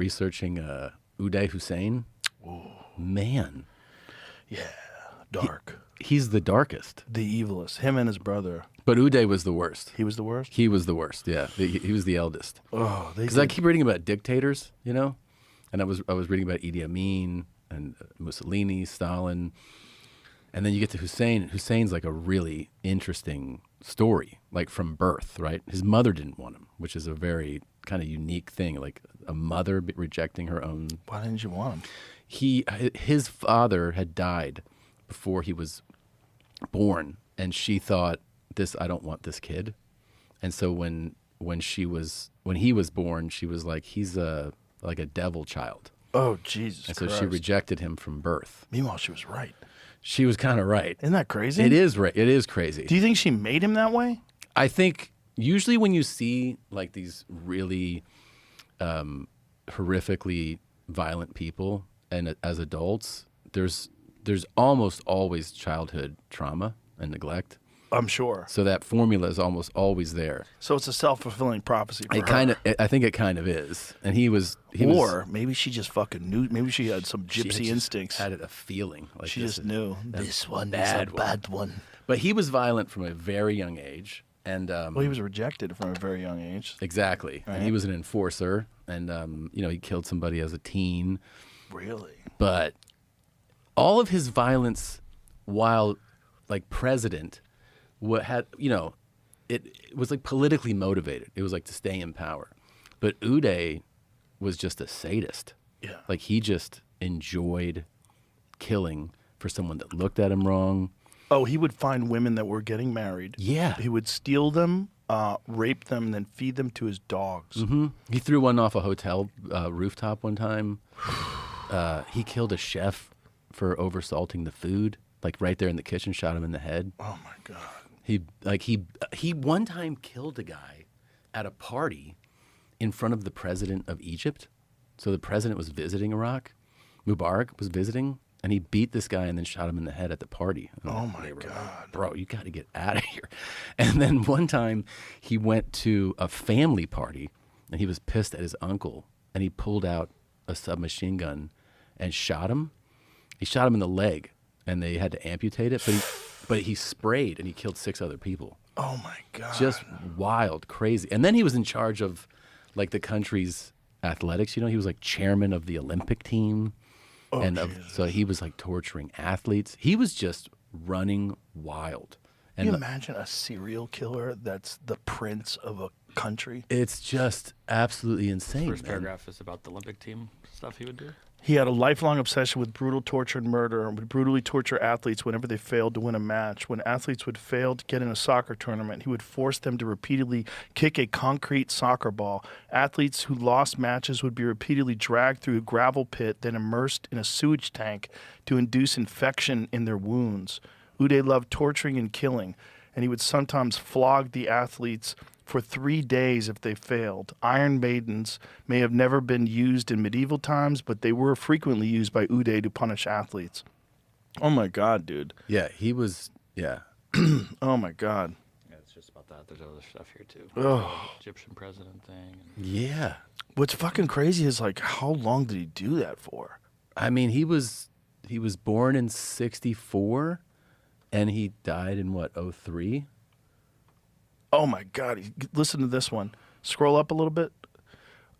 researching Uday Hussein. Ooh. Man. Yeah, dark. He's the darkest. The evilest. Him and his brother. But Uday was the worst. He was the worst? He was the worst, yeah. He was the eldest. Oh, because I keep reading about dictators, you know? And I was reading about Idi Amin and Mussolini, Stalin. And then you get to Hussein. Hussein's like a really interesting story, like from birth, right? His mother didn't want him, which is a very kind of unique thing, like a mother rejecting her own. Why didn't you want him? His father had died before he was born, and she thought, I don't want this kid. And so when he was born, she was like, he's like a devil child. Oh, Jesus And so Christ. she rejected him from birth. Meanwhile, she was right. She was kind of right. Isn't that crazy? It is right. It is crazy. Do you think she made him that way? I think usually when you see like these really horrifically violent people and as adults, there's almost always childhood trauma and neglect. I'm sure. So that formula is almost always there. So it's a self-fulfilling prophecy for her. I think it kind of is. And maybe she just fucking knew. Maybe she had some gypsy instincts. Had a feeling. Like she just knew. This one is a bad one. But he was violent from a very young age. And well, he was rejected from a very young age. Exactly. Right? And he was an enforcer. And, he killed somebody as a teen. Really? But all of his violence while, like, president... it was like politically motivated. It was like to stay in power. But Uday was just a sadist. Yeah. Like he just enjoyed killing for someone that looked at him wrong. Oh, he would find women that were getting married. Yeah. He would steal them, rape them, and then feed them to his dogs. Mm-hmm. He threw one off a hotel rooftop one time. He killed a chef for oversalting the food. Like right there in the kitchen, shot him in the head. Oh my God. He one time killed a guy at a party in front of the president of Egypt. So the president was visiting Iraq. Mubarak was visiting, and he beat this guy and then shot him in the head at the party. Oh my God. Like, bro, you got to get out of here. And then one time he went to a family party, and he was pissed at his uncle, and he pulled out a submachine gun and shot him. He shot him in the leg, and they had to amputate it, but he sprayed and he killed 6 other people. Oh my God. Just wild, crazy. And then he was in charge of like the country's athletics. He was like chairman of the Olympic team. Oh, and so he was like torturing athletes. He was just running wild. Can you imagine a serial killer that's the prince of a country? It's just absolutely insane. First paragraph is about the Olympic team stuff he would do. He had a lifelong obsession with brutal torture and murder and would brutally torture athletes whenever they failed to win a match. When athletes would fail to get in a soccer tournament, he would force them to repeatedly kick a concrete soccer ball. Athletes who lost matches would be repeatedly dragged through a gravel pit, then immersed in a sewage tank to induce infection in their wounds. Uday loved torturing and killing, and he would sometimes flog the athletes for 3 days if they failed. Iron maidens may have never been used in medieval times, but they were frequently used by Uday to punish athletes. Oh my God, dude. Yeah, he was, yeah. Oh my God. Yeah, it's just about that. There's other stuff here too. Oh. Egyptian president thing. Yeah. What's fucking crazy is like, how long did he do that for? I mean, he was born in 1964, and he died in what, 2003? Oh my God. Listen to this one. Scroll up a little bit.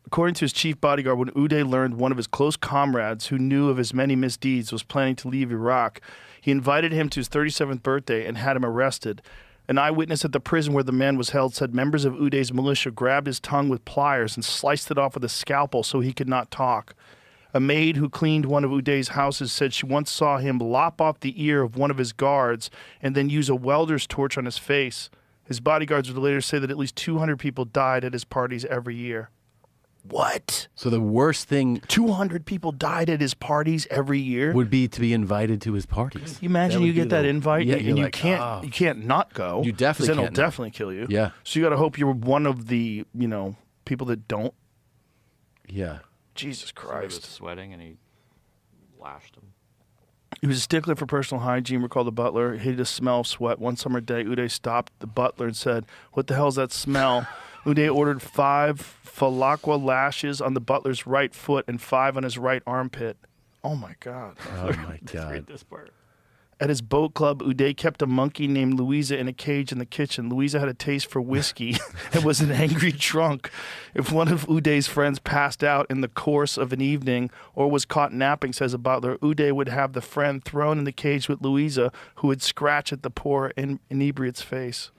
According to his chief bodyguard, when Uday learned one of his close comrades who knew of his many misdeeds was planning to leave Iraq, he invited him to his 37th birthday and had him arrested. An eyewitness at the prison where the man was held said members of Uday's militia grabbed his tongue with pliers and sliced it off with a scalpel so he could not talk. A maid who cleaned one of Uday's houses said she once saw him lop off the ear of one of his guards and then use a welder's torch on his face. His bodyguards would later say that at least 200 people died at his parties every year. What? So the worst thing 200 people died at his parties every year? would be to be invited to his parties. You imagine you get that invite Yeah, and you're you like, can't not go. You definitely 'cause then can't it'll not. definitely kill you. Yeah. So you got to hope you're one of the, people that don't. Yeah. Jesus Somebody was Christ. sweating and he lashed him. He was a stickler for personal hygiene, recalled the butler. He hated the smell of sweat. One summer day, Uday stopped the butler and said, "What the hell is that smell?" Uday ordered 5 falakwa lashes on the butler's right foot and 5 on his right armpit. Oh my God. Oh my Let's God. read this part. At his boat club, Uday kept a monkey named Louisa in a cage in the kitchen. Louisa had a taste for whiskey and was an angry drunk. If one of Uday's friends passed out in the course of an evening or was caught napping, says a butler, Uday would have the friend thrown in the cage with Louisa, who would scratch at the poor inebriate's face.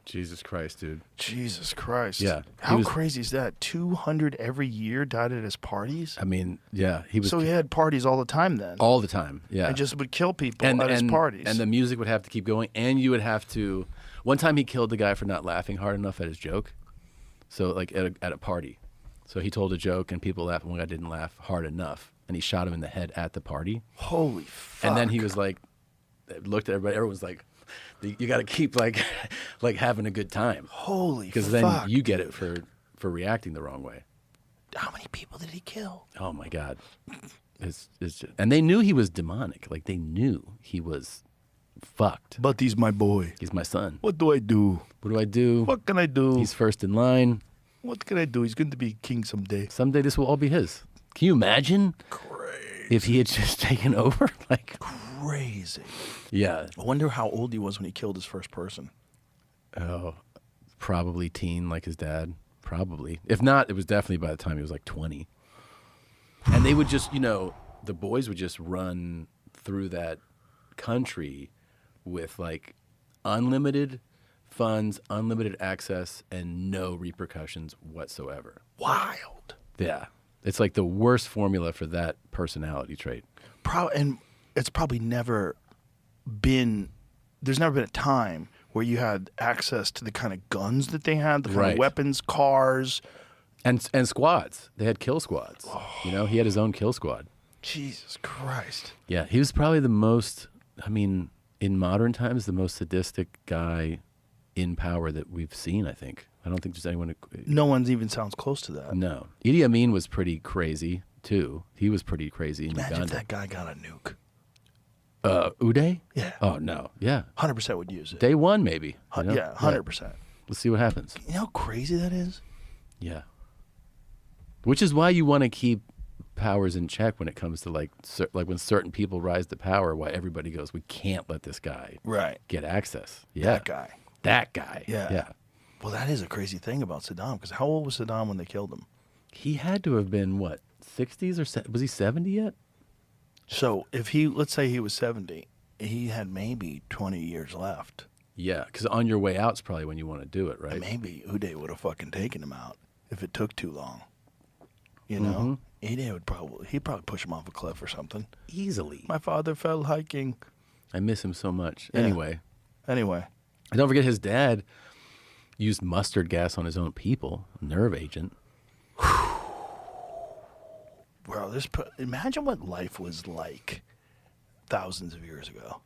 Jesus Christ, dude. Jesus Christ. Yeah, he How was- crazy is that? 200 every year died at his parties? I mean, yeah, he was So he had parties all the time then. all the time. Yeah. And just would kill people at his parties. And the music would have to keep going, and you would have to. One time, he killed the guy for not laughing hard enough at his joke. So, like at a party, so he told a joke, and people laughed, and one guy didn't laugh hard enough, and he shot him in the head at the party. Holy fuck. And then he was like, looked at everybody. Everyone was like, "You got to keep like having a good time, Holy because fuck. then you get it for reacting the wrong way." How many people did he kill? Oh my God. It's just, and they knew he was demonic. Like they knew he was fucked. But he's my boy. He's my son. What do I do? What do I do? What can I do? He's first in line. What can I do? He's going to be king someday. Someday this will all be his. Can you imagine if he had just taken over? Like, Crazy. yeah. I wonder how old he was when he killed his first person. Oh, probably teen like his dad. Probably. If not, it was definitely by the time he was like 20. And they would just, the boys would just run through that country with like unlimited funds, unlimited access, and no repercussions whatsoever. Wild. Yeah. It's like the worst formula for that personality trait. And it's probably never been, there's never been a time where you had access to the kind of guns that they had, the kind Right. of weapons, cars. And squads. They had kill squads. He had his own kill squad. Jesus Christ. Yeah, he was probably the most, in modern times, the most sadistic guy in power that we've seen, I think. I don't think there's anyone. No one even sounds close to that. No. Idi Amin was pretty crazy, too. He was pretty crazy in Imagine if Uganda. that guy got a nuke. Uday? Yeah. Oh, no. Yeah. 100% would use it. Day one, maybe. Yeah, 100%. Let's see what happens. You know how crazy that is? Yeah. Which is why you want to keep powers in check when it comes to like when certain people rise to power, why everybody goes, we can't let this guy Right. get access. Yeah. That guy. That guy. Yeah. Yeah. Well, that is a crazy thing about Saddam, because how old was Saddam when they killed him? He had to have been, what, 60s or was he 70 yet? So if let's say he was 70, he had maybe 20 years left. Yeah, because on your way out is probably when you want to do it, right? And maybe Uday would have fucking taken him out if it took too long. You know? Uday he'd probably push him off a cliff or something. Easily. My father fell hiking. I miss him so much. Yeah. Anyway, Anyway. and don't forget his dad used mustard gas on his own people, nerve agent. Bro, imagine what life was like thousands of years ago.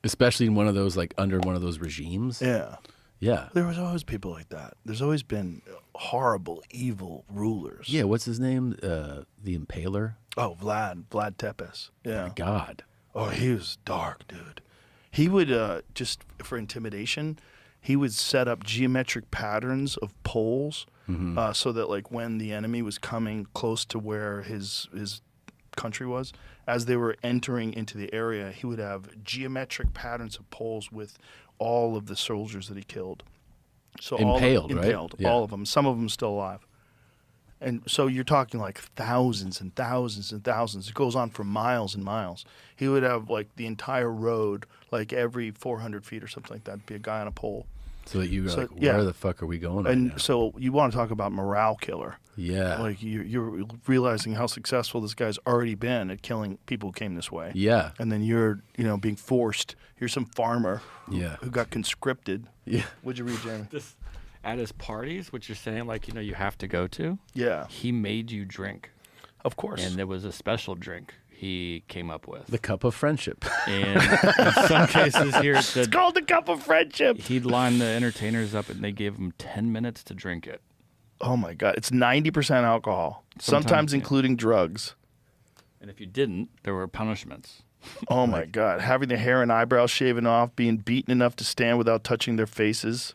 Especially in one of those, like under one of those regimes. Yeah. Yeah. There was always people like that. There's always been horrible, evil rulers. Yeah, what's his name? The Impaler? Oh, Vlad Tepes. Yeah. God. Oh, he was dark, dude. He would, just for intimidation, he would set up geometric patterns of poles so that, like, when the enemy was coming close to where his country was, as they were entering into the area, he would have geometric patterns of poles with all of the soldiers that he killed. So Impaled, right? Impaled, Yeah. all of them. Some of them still alive. And so you're talking like thousands and thousands and thousands. It goes on for miles and miles. He would have like the entire road, like every 400 feet or something like that, be a guy on a pole. So that you go So, like, yeah. where the fuck are we going right And now? so you want to talk about morale killer. Yeah. Like you're realizing how successful this guy's already been at killing people who came this way. Yeah. And then you're, being forced. You're some farmer Yeah. who got conscripted. Yeah. What'd you read, Jeremy? This at his parties, which you're saying like you have to go to. Yeah, He made you drink, of course. and there was a special drink he came up with. The cup of friendship. And in some cases here, it said called the cup of friendship. he'd line the entertainers up, and they gave them 10 minutes to drink it. Oh my God. It's 90% alcohol, sometimes Sometimes, yeah. including drugs. And if you didn't, there were punishments. Oh my God. Having the hair and eyebrows shaven off, being beaten enough to stand without touching their faces.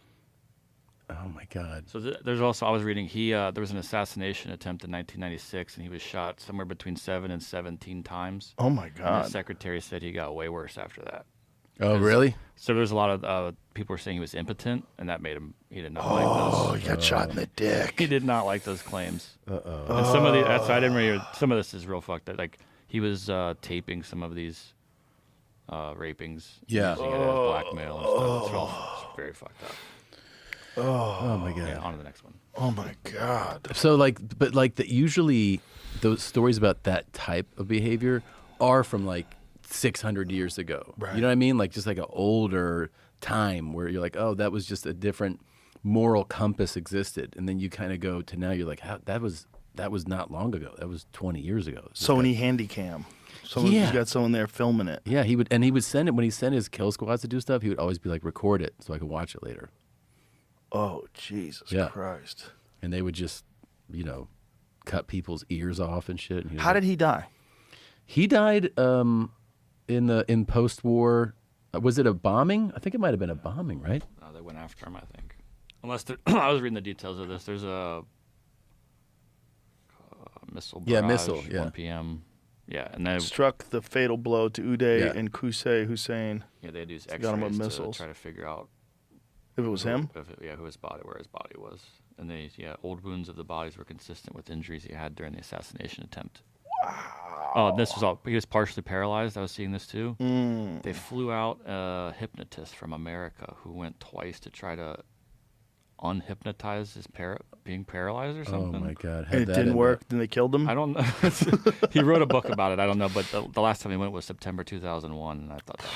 Oh my God. So there's also, I was reading, there was an assassination attempt in 1996, and he was shot somewhere between 7 and 17 times. Oh my And God. his secretary said he got way worse after that. Oh, really? So there's a lot of people were saying he was impotent, and that made him, he did not Oh, like those. he got shot in the dick. He did not like those claims. Uh-oh. And some of the, that's, I didn't really, some of this is real fucked up. Like, he was taping some of these rapings. Yeah. Using it as blackmail and stuff. It's very fucked up. Oh my God. Yeah, on to the next one. Oh my God. So usually those stories about that type of behavior are from like 600 years ago. Right. You know what I mean? Like just like an older time where you're like, oh, that was just a different moral compass existed, and then you kind of go to now. You're like, how that was not long ago. That was 20 years ago. Sony Handycam. Someone, Yeah. He's got someone there filming it. Yeah, he would send it when he sent his kill squads to do stuff. He would always be like, record it so I could watch it later. Oh, Jesus Yeah. Christ. And they would just, cut people's ears off and shit. And How did he die? he died? In post-war. Was it a bombing? I think it might have been a bombing, right? No, they went after him, I think. Unless I was reading the details of this. There's a missile barrage, Yeah, missile, yeah. 1 p.m. Yeah, and they Struck the fatal blow to Uday Yeah. and Hussein. yeah they used got him with X-rays to missiles. try to figure out If it was him? where his body was, and old wounds of the bodies were consistent with injuries he had during the assassination attempt. Wow. Oh, this was all. He was partially paralyzed. I was seeing this too. They flew out a hypnotist from America who went twice to try to unhypnotize his being paralyzed or Oh something. my God! And it didn't work. Then they killed him? I don't know. He wrote a book about it. I don't know, but the last time he went was September 2001, and I thought that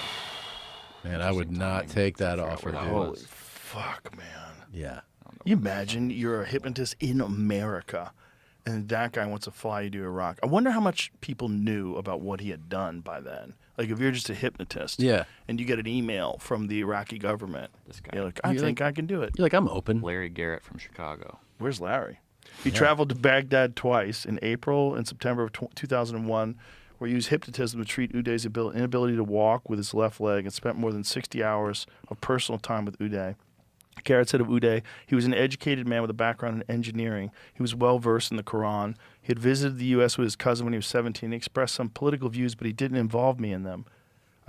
was Man, I would not take that figure out offer, where that dude. was. Holy fuck, man. Yeah. You imagine you're a hypnotist in America, and that guy wants to fly you to Iraq. I wonder how much people knew about what he had done by then. Like, if you're just a hypnotist, Yeah. and you get an email from the Iraqi government, This guy. you're like, I You're think like- I can do it. You're like, I'm open. Larry Garrett from Chicago. Where's Larry? He traveled to Baghdad twice, in April and September of 2001, where he used hypnotism to treat Uday's inability to walk with his left leg, and spent more than 60 hours of personal time with Uday. Garrett said of Uday, he was an educated man with a background in engineering. He was well versed in the Quran. He had visited the U.S. with his cousin when he was 17. He expressed some political views, but he didn't involve me in them.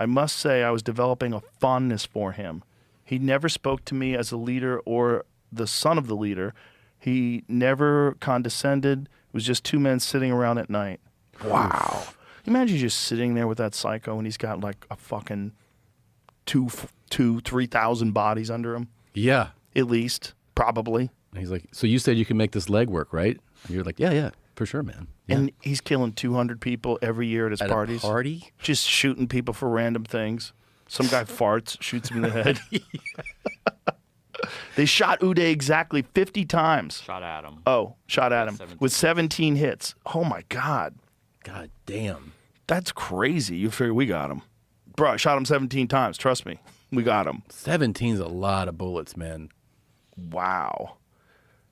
I must say I was developing a fondness for him. He never spoke to me as a leader or the son of the leader. He never condescended. It was just two men sitting around at night. Wow. Imagine just sitting there with that psycho and he's got like a fucking 3,000 bodies under him. Yeah. At least, probably. And he's like, so you said you can make this leg work, right? And you're like, yeah, for sure, man. Yeah. And he's killing 200 people every year at his At parties. a party? Just shooting people for random things. Some guy farts, shoots him in the head. They shot Uday exactly 50 times. Shot at him. Oh, shot at him 17 with 17 hits. Oh my God. God damn. That's crazy. You figure we got him. Bro, I shot him 17 times. Trust me. We got him. 17's a lot of bullets, man. Wow.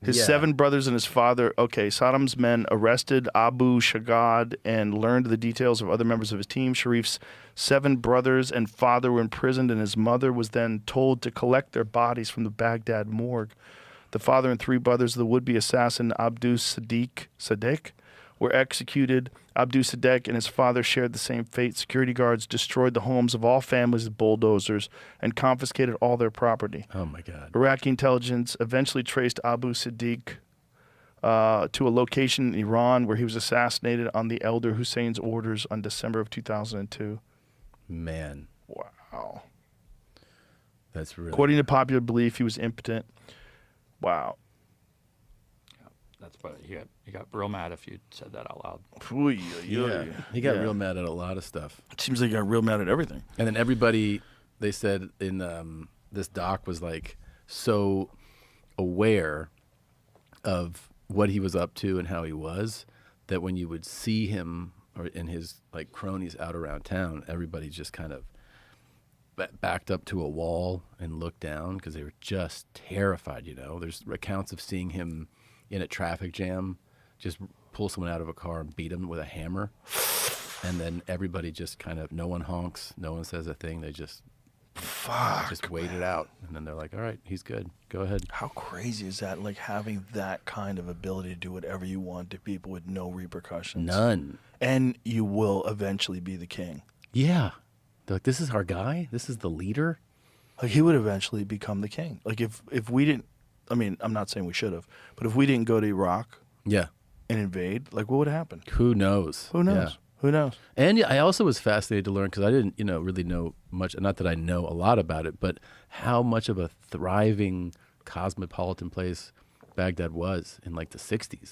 His Yeah. 7 brothers and his father. Okay, Saddam's men arrested Abu Shagad and learned the details of other members of his team. Sharif's 7 brothers and father were imprisoned, and his mother was then told to collect their bodies from the Baghdad morgue. The father and 3 brothers of the would-be assassin Abdus Sadiq were executed. Abdus Sadiq and his father shared the same fate. Security guards destroyed the homes of all families with bulldozers and confiscated all their property. Oh my God. Iraqi intelligence eventually traced Abu Sadiq to a location in Iran where he was assassinated on the elder Hussein's orders on December of 2002. Man, Wow. that's really. According to popular belief, he was impotent. Wow. That's what he got real mad if you said that out loud. Yeah. He got Yeah. real mad at a lot of stuff. Seems like he got real mad at everything. And then everybody, they said in this doc was like so aware of what he was up to and how he was that when you would see him or in his like cronies out around town, everybody just kind of backed up to a wall and looked down because they were just terrified. There's accounts of seeing him in a traffic jam just pull someone out of a car and beat him with a hammer. And then everybody just kind of, no one honks, no one says a thing. They just Fuck. Just wait it out. And then they're like, all right, he's good. Go ahead. How crazy is that? Like having that kind of ability to do whatever you want to people with no repercussions. None. And you will eventually be the king. Yeah. They're like, this is our guy? This is the leader? Like he would eventually become the king. Like if we didn't, I mean, I'm not saying we should have, but if we didn't go to Iraq Yeah. and invade, like what would happen? Who knows? Who knows? Yeah. Who knows? And yeah, I also was fascinated to learn, because I didn't, really know much. Not that I know a lot about it, but how much of a thriving cosmopolitan place Baghdad was in like the 60s.